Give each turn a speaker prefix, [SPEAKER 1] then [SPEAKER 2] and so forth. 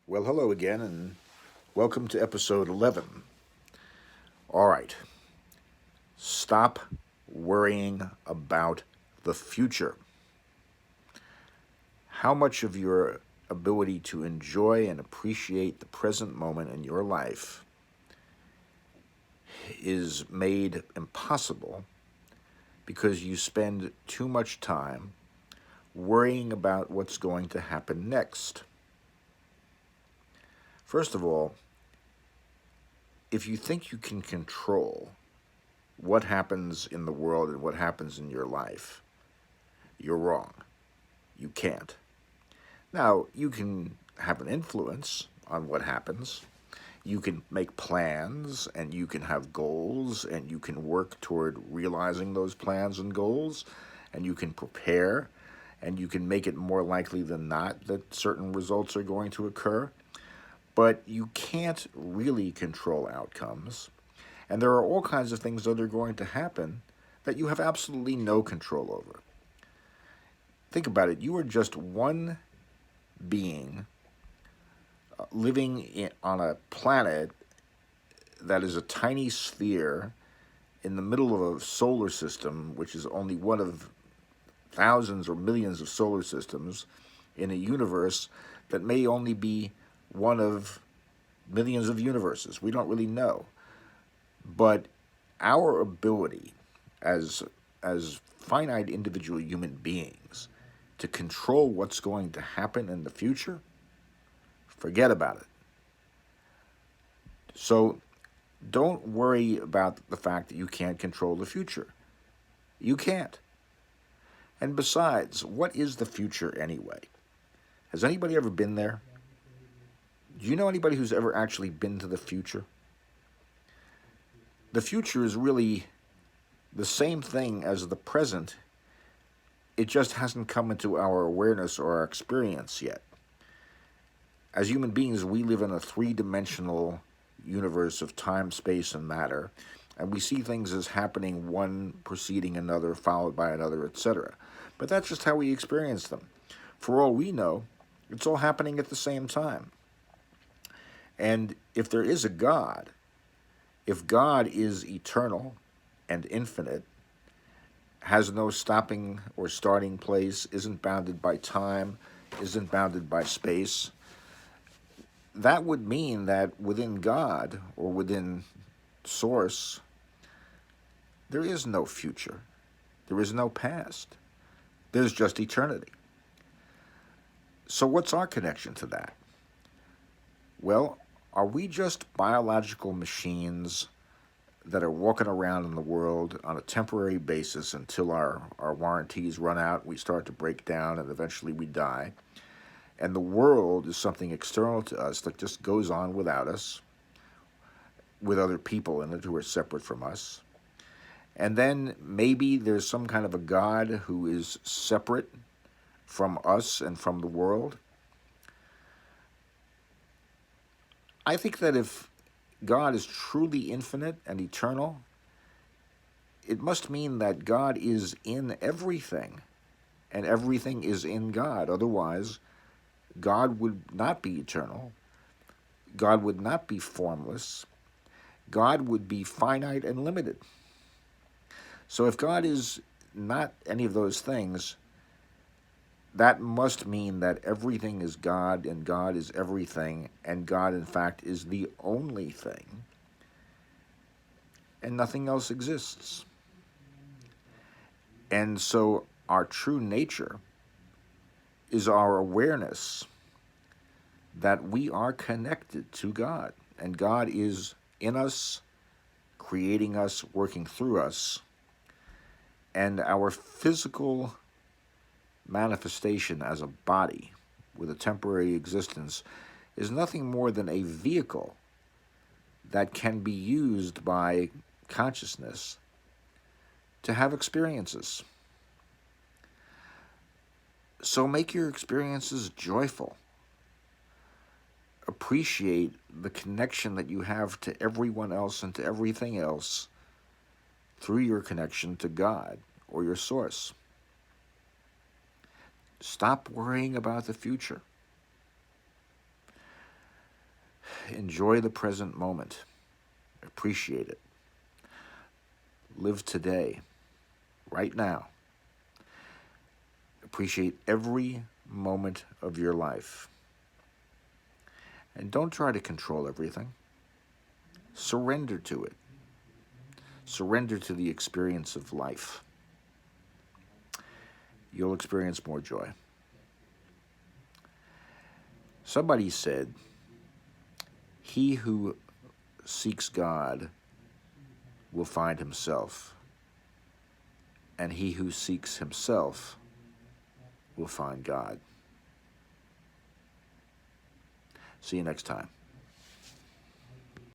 [SPEAKER 1] Well, hello again, and welcome to episode 11. All right, stop worrying about the future. How much of your ability to enjoy and appreciate the present moment in your life is made impossible because you spend too much time worrying about what's going to happen next? First of all, if you think you can control what happens in the world and what happens in your life, you're wrong. You can't. Now, you can have an influence on what happens. You can make plans and you can have goals and you can work toward realizing those plans and goals and you can prepare and you can make it more likely than not that certain results are going to occur. But you can't really control outcomes. And there are all kinds of things that are going to happen that you have absolutely no control over. Think about it. You are just one being on a planet that is a tiny sphere in the middle of a solar system, which is only one of thousands or millions of solar systems in a universe that may only be one of millions of universes. We don't really know. But our ability as finite individual human beings to control what's going to happen in the future, forget about it. So don't worry about the fact that you can't control the future. You can't. And besides, what is the future anyway? Has anybody ever been there? Do you know anybody who's ever actually been to the future? The future is really the same thing as the present. It just hasn't come into our awareness or our experience yet. As human beings, we live in a three-dimensional universe of time, space, and matter, and we see things as happening one preceding another, followed by another, etc. But that's just how we experience them. For all we know, it's all happening at the same time. And if there is a God, if God is eternal and infinite, has no stopping or starting place, isn't bounded by time, isn't bounded by space, that would mean that within God or within Source, there is no future. There is no past. There's just eternity. So what's our connection to that? Well, are we just biological machines that are walking around in the world on a temporary basis until our warranties run out, we start to break down, and eventually we die? And the world is something external to us that just goes on without us, with other people in it who are separate from us. And then maybe there's some kind of a God who is separate from us and from the world. I think that if God is truly infinite and eternal, it must mean that God is in everything, and everything is in God. Otherwise, God would not be eternal. God would not be formless. God would be finite and limited. So if God is not any of those things, that must mean that everything is God and God is everything, and God, in fact, is the only thing, and nothing else exists. And so our true nature is our awareness that we are connected to God, and God is in us, creating us, working through us, and our physical manifestation as a body with a temporary existence is nothing more than a vehicle that can be used by consciousness to have experiences. So make your experiences joyful. Appreciate the connection that you have to everyone else and to everything else through your connection to God or your source. Stop worrying about the future. enjoy the present moment. Appreciate it. Live today, right now. Appreciate every moment of your life. And don't try to control everything. Surrender to it. Surrender to the experience of life. You'll experience more joy. Somebody said, he who seeks God will find himself, and he who seeks himself will find God. See you next time.